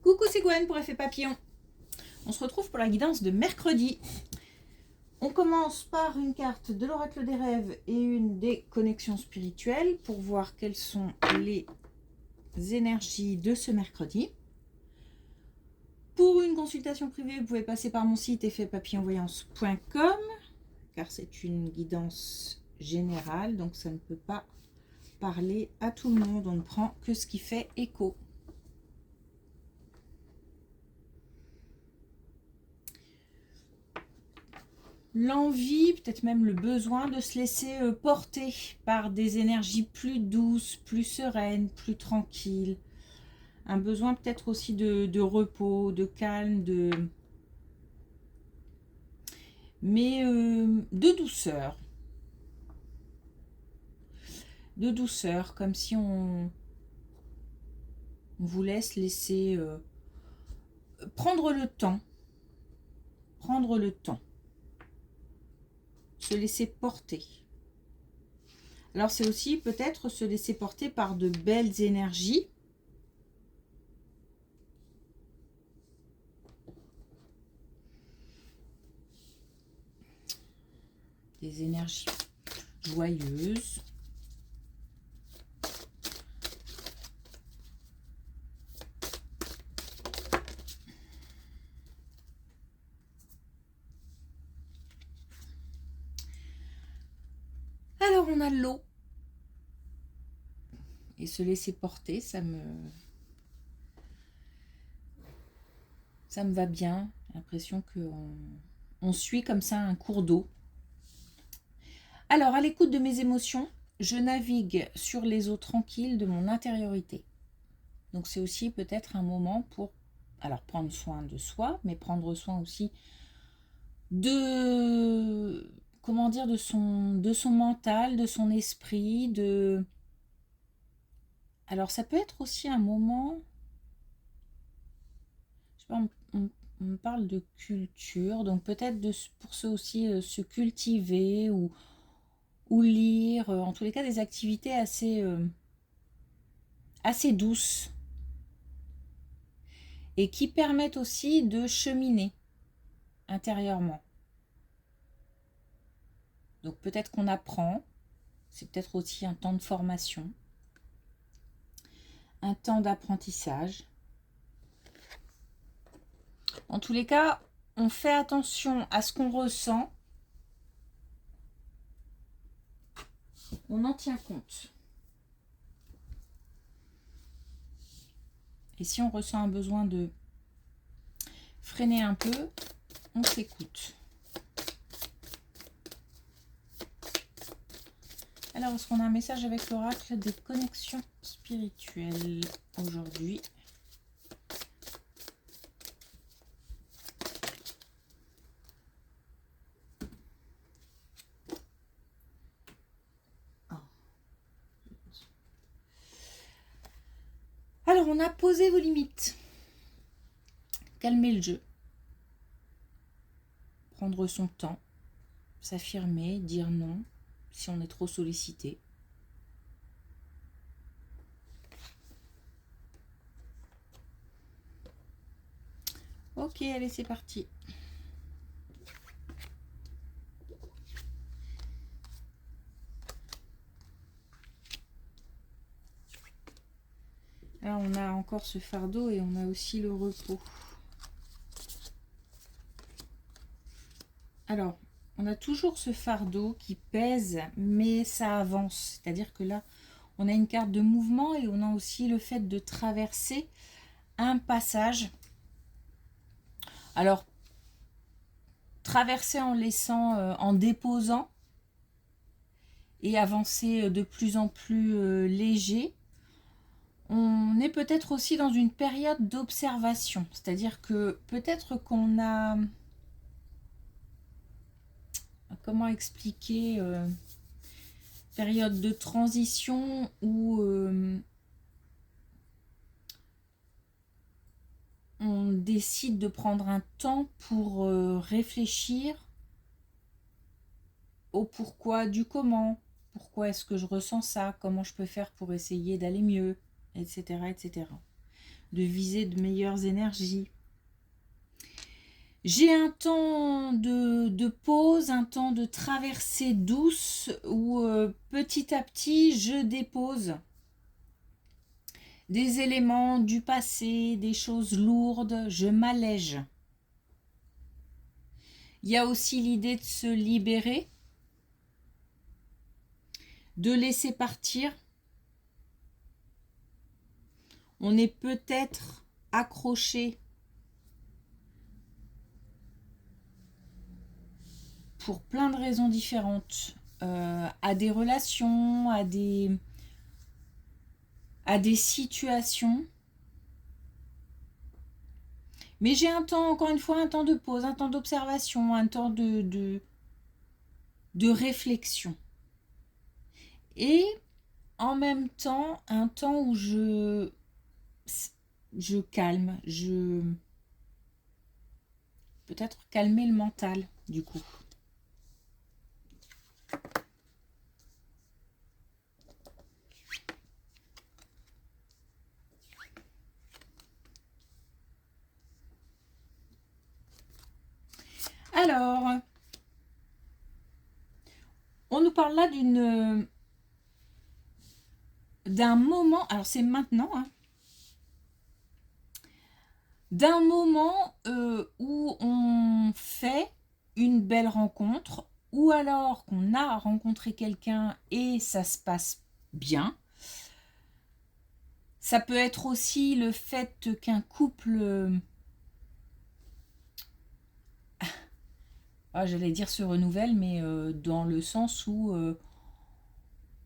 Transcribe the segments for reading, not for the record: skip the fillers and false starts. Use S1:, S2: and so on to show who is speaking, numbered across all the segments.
S1: Coucou, c'est Gwen pour Effet Papillon. On se retrouve pour la guidance de mercredi. On commence par une carte de l'oracle des rêves et une des connexions spirituelles pour voir quelles sont les énergies de ce mercredi. Pour une consultation privée, vous pouvez passer par mon site effetpapillonvoyance.com car c'est une guidance générale, donc ça ne peut pas parler à tout le monde. On ne prend que ce qui fait écho. L'envie, peut-être même le besoin de se laisser porter par des énergies plus douces, plus sereines, plus tranquilles. Un besoin peut-être aussi de repos, de calme, mais de douceur. De douceur, comme si on vous laisse laisser prendre le temps. Prendre le temps. Se laisser porter. Alors c'est aussi peut-être se laisser porter par de belles énergies. Des énergies joyeuses. Alors on a l'eau. Et se laisser porter, ça me va bien. J'ai l'impression qu'on suit comme ça un cours d'eau. Alors, à l'écoute de mes émotions, je navigue sur les eaux tranquilles de mon intériorité. Donc, c'est aussi peut-être un moment pour prendre soin de soi, mais prendre soin aussi de son mental, de son esprit, Alors, ça peut être aussi un moment, je sais pas, on me parle de culture, donc peut-être pour ceux aussi se cultiver ou lire, en tous les cas des activités assez douces et qui permettent aussi de cheminer intérieurement. Donc peut-être qu'on apprend, c'est peut-être aussi un temps de formation, un temps d'apprentissage. En tous les cas, on fait attention à ce qu'on ressent, on en tient compte. Et si on ressent un besoin de freiner un peu, on s'écoute. Alors, est-ce qu'on a un message avec l'oracle des connexions spirituelles aujourd'hui? Alors, on a posé vos limites. Calmer le jeu. Prendre son temps. S'affirmer, dire non si on est trop sollicité. Ok, allez, c'est parti. Là, on a encore ce fardeau et on a aussi le repos. Alors, on a toujours ce fardeau qui pèse, mais ça avance. C'est-à-dire que là, on a une carte de mouvement et on a aussi le fait de traverser un passage. Alors, traverser en laissant, en déposant et avancer de plus en plus léger. On est peut-être aussi dans une période d'observation. C'est-à-dire que peut-être qu'on a... Comment expliquer période de transition où on décide de prendre un temps pour réfléchir au pourquoi du comment. Pourquoi est-ce que je ressens ça? Comment je peux faire pour essayer d'aller mieux? Etc. etc. de viser de meilleures énergies. J'ai un temps de pause, un temps de traversée douce où petit à petit je dépose des éléments du passé, des choses lourdes, je m'allège. Il y a aussi l'idée de se libérer, de laisser partir. On est peut-être accroché pour plein de raisons différentes, à des relations, à des situations. Mais j'ai un temps, encore une fois, un temps de pause, un temps d'observation, un temps de réflexion. Et en même temps, un temps où je calme, peut-être calmer le mental, du coup. Alors, on nous parle là d'un moment, alors c'est maintenant, hein, d'un moment où on fait une belle rencontre, ou alors qu'on a rencontré quelqu'un et ça se passe bien. Ça peut être aussi le fait qu'un couple, j'allais dire se renouvelle, mais dans le sens où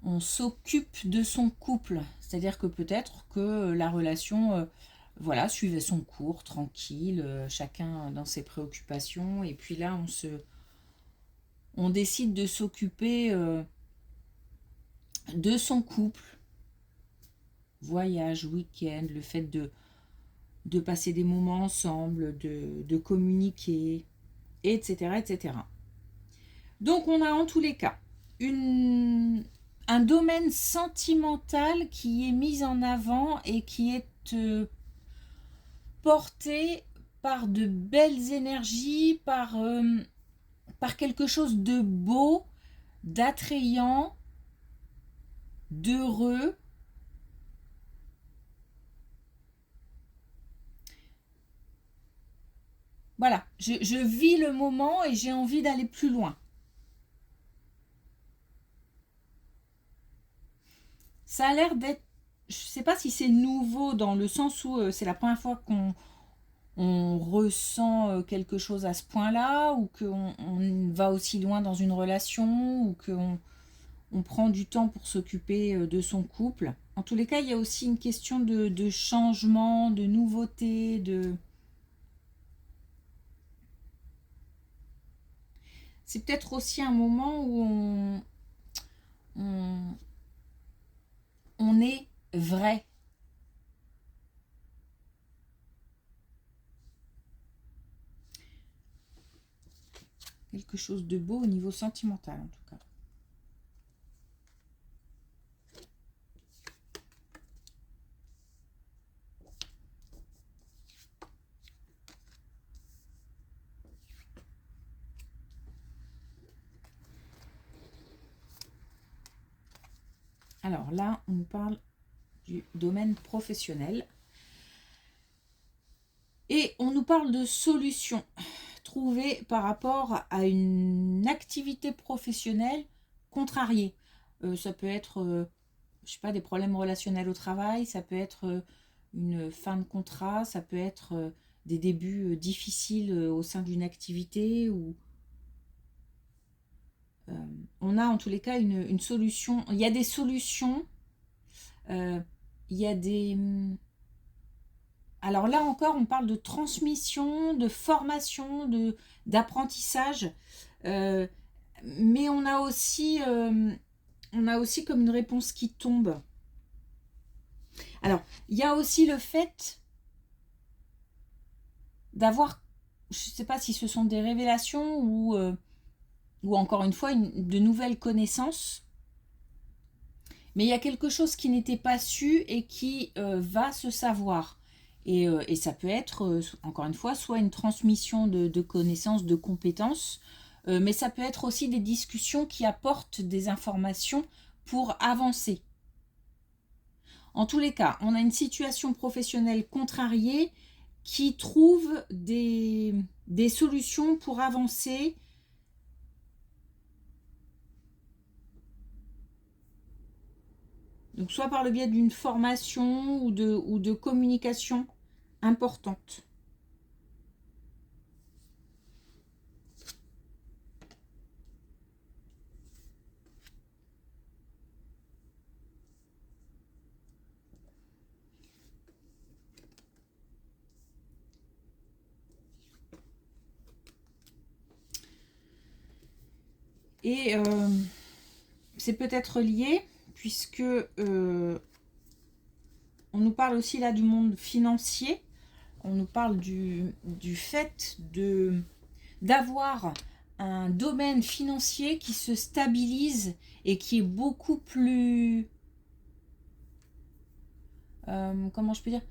S1: on s'occupe de son couple. C'est-à-dire que peut-être que la relation voilà, suivait son cours, tranquille, chacun dans ses préoccupations. Et puis là, on décide de s'occuper de son couple. Voyage, week-end, le fait de passer des moments ensemble, de communiquer, etc., etc. Donc on a en tous les cas un domaine sentimental qui est mis en avant et qui est porté par de belles énergies, par quelque chose de beau, d'attrayant, d'heureux. Voilà, je vis le moment et j'ai envie d'aller plus loin. Ça a l'air d'être, je ne sais pas si c'est nouveau dans le sens où c'est la première fois qu'on ressent quelque chose à ce point-là, ou qu'on va aussi loin dans une relation, ou qu'on prend du temps pour s'occuper de son couple. En tous les cas, il y a aussi une question de changement, de nouveauté, C'est peut-être aussi un moment où on est vrai. Quelque chose de beau au niveau sentimental, en tout cas. Alors là, on nous parle du domaine professionnel. Et on nous parle de solutions trouvées par rapport à une activité professionnelle contrariée. Ça peut être, je sais pas, des problèmes relationnels au travail, ça peut être une fin de contrat, ça peut être des débuts difficiles au sein d'une activité. On a en tous les cas une solution. Il y a des solutions, il y a des... Alors là encore, on parle de transmission, de formation, d'apprentissage, mais on a aussi comme une réponse qui tombe. Alors, il y a aussi le fait d'avoir, je ne sais pas si ce sont des révélations ou encore une fois de nouvelles connaissances, mais il y a quelque chose qui n'était pas su et qui va se savoir. Et ça peut être, encore une fois, soit une transmission de connaissances, de compétences, mais ça peut être aussi des discussions qui apportent des informations pour avancer. En tous les cas, on a une situation professionnelle contrariée qui trouve des solutions pour avancer. Donc soit par le biais d'une formation ou de communication importante. Et c'est peut-être lié, puisque on nous parle aussi là du monde financier. On nous parle du fait d'avoir un domaine financier qui se stabilise et qui est beaucoup plus... comment je peux dire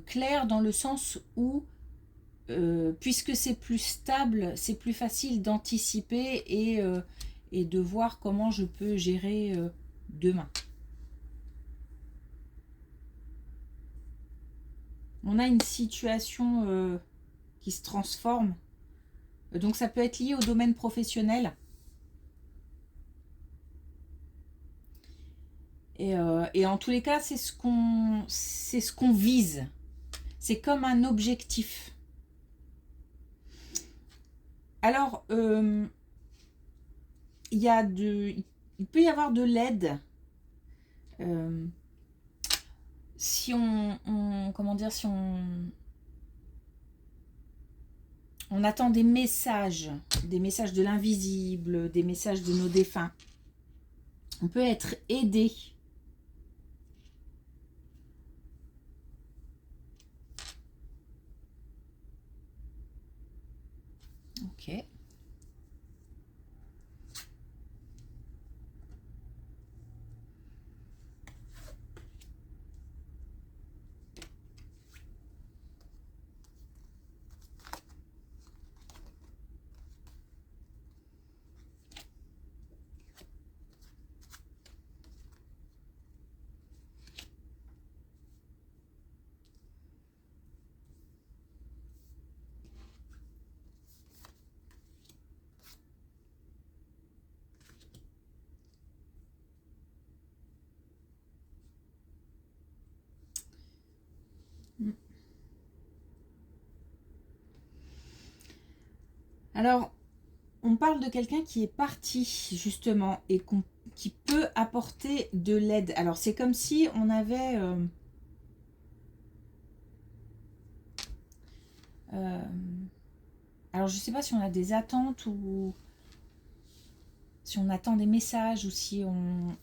S1: clair, dans le sens où puisque c'est plus stable, c'est plus facile d'anticiper et de voir comment je peux gérer demain. On a une situation qui se transforme. Donc ça peut être lié au domaine professionnel. Et en tous les cas, c'est ce qu'on vise. C'est comme un objectif. Alors, il peut y avoir de l'aide. Si comment dire, si on attend des messages de l'invisible, des messages de nos défunts, on peut être aidé. Ok. Alors, on parle de quelqu'un qui est parti, justement, et qui peut apporter de l'aide. Alors, c'est comme si on avait... alors, je ne sais pas si on a des attentes ou si on attend des messages ou si on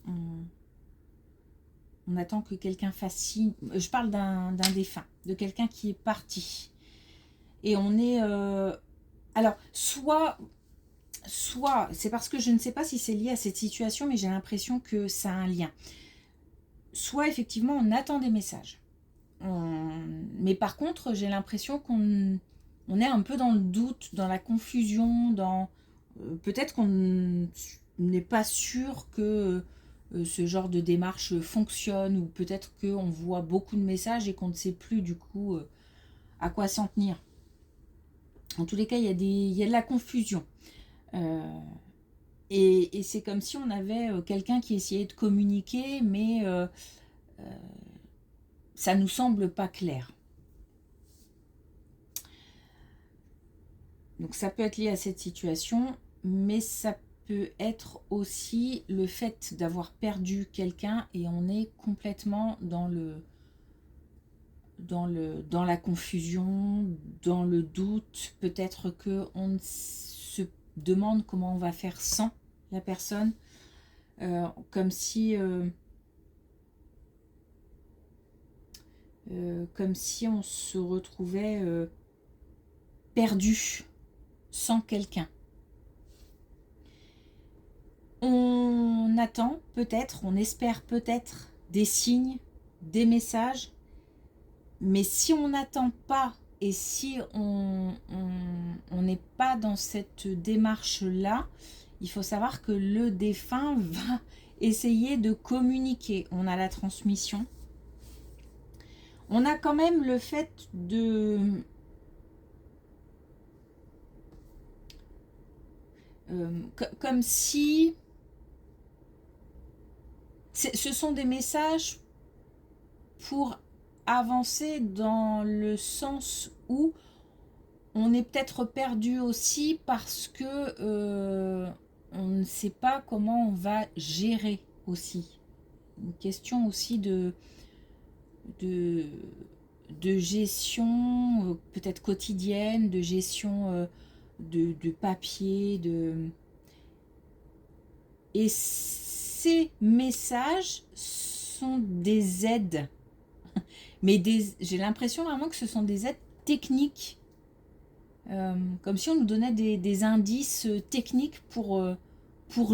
S1: attend que quelqu'un fasse signe. Je parle d'un défunt, de quelqu'un qui est parti. Et on est... alors, soit c'est parce que je ne sais pas si c'est lié à cette situation, mais j'ai l'impression que ça a un lien. Soit effectivement, on attend des messages. Mais par contre, j'ai l'impression qu'on est un peu dans le doute, dans la confusion, dans peut-être qu'on n'est pas sûr que ce genre de démarche fonctionne, ou peut-être qu'on voit beaucoup de messages et qu'on ne sait plus du coup à quoi s'en tenir. En tous les cas, il y a de la confusion. Et c'est comme si on avait quelqu'un qui essayait de communiquer, mais ça nous semble pas clair. Donc ça peut être lié à cette situation, mais ça peut être aussi le fait d'avoir perdu quelqu'un et on est complètement dans la confusion, dans le doute. Peut-être qu'on se demande comment on va faire sans la personne, comme si on se retrouvait perdu sans quelqu'un. On attend peut-être, on espère peut-être des signes, des messages, Mais si on n'attend pas et si on n'est pas dans cette démarche-là, il faut savoir que le défunt va essayer de communiquer. On a la transmission. On a quand même le fait de... comme si... Ce sont des messages pour avancer dans le sens où on est peut-être perdu aussi parce que on ne sait pas comment on va gérer aussi. Une question aussi de gestion peut-être quotidienne, de gestion de papier, et ces messages sont des aides, mais j'ai l'impression vraiment que ce sont des aides techniques, comme si on nous donnait des indices techniques pour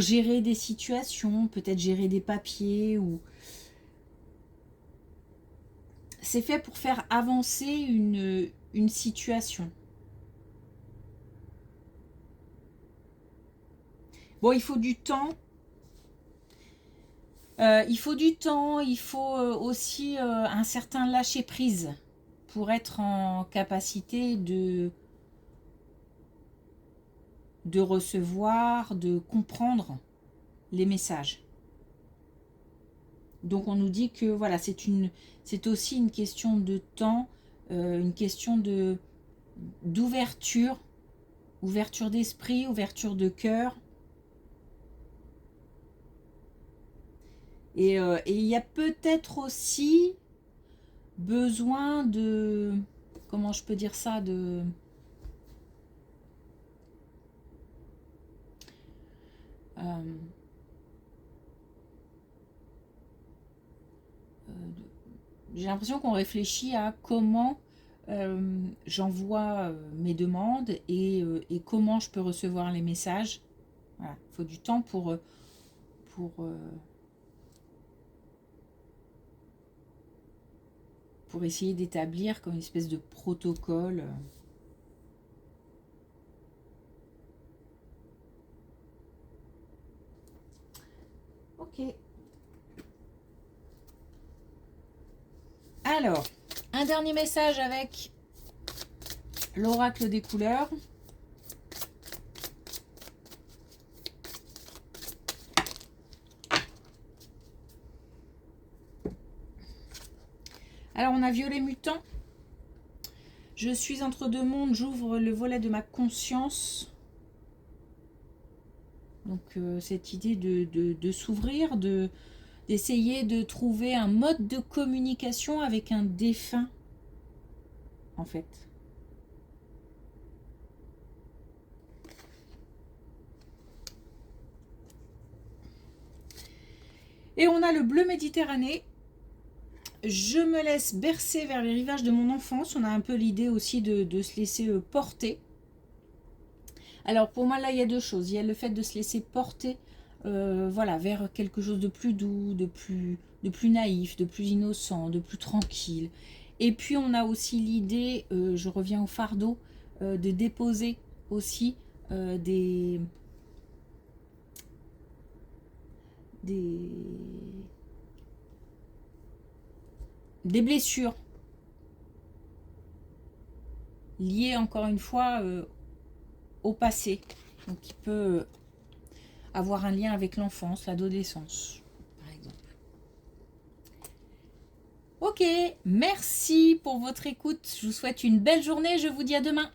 S1: gérer des situations, peut-être gérer des papiers, ou c'est fait pour faire avancer une situation. Bon, il faut du temps. Il faut du temps, il faut aussi un certain lâcher-prise pour être en capacité de recevoir, de comprendre les messages. Donc on nous dit que voilà, c'est aussi une question de temps, une question d'ouverture, ouverture d'esprit, ouverture de cœur. Et il y a peut-être aussi besoin de... Comment je peux dire ça, j'ai l'impression qu'on réfléchit à comment j'envoie mes demandes et comment je peux recevoir les messages. Voilà. Il faut du temps pour essayer d'établir comme une espèce de protocole. Ok. Alors, un dernier message avec l'oracle des couleurs. Alors, on a violet mutant. Je suis entre deux mondes, j'ouvre le volet de ma conscience. Donc, cette idée de s'ouvrir, d'essayer de trouver un mode de communication avec un défunt, en fait. Et on a le bleu Méditerranée. Je me laisse bercer vers les rivages de mon enfance. On a un peu l'idée aussi de se laisser porter. Alors pour moi là il y a deux choses. Il y a le fait de se laisser porter voilà, vers quelque chose de plus doux, de plus naïf, de plus innocent, de plus tranquille. Et puis on a aussi l'idée, je reviens au fardeau, de déposer aussi des blessures liées encore une fois au passé, donc qui peut avoir un lien avec l'enfance, l'adolescence par exemple. Ok, merci pour votre écoute, je vous souhaite une belle journée, je vous dis à demain.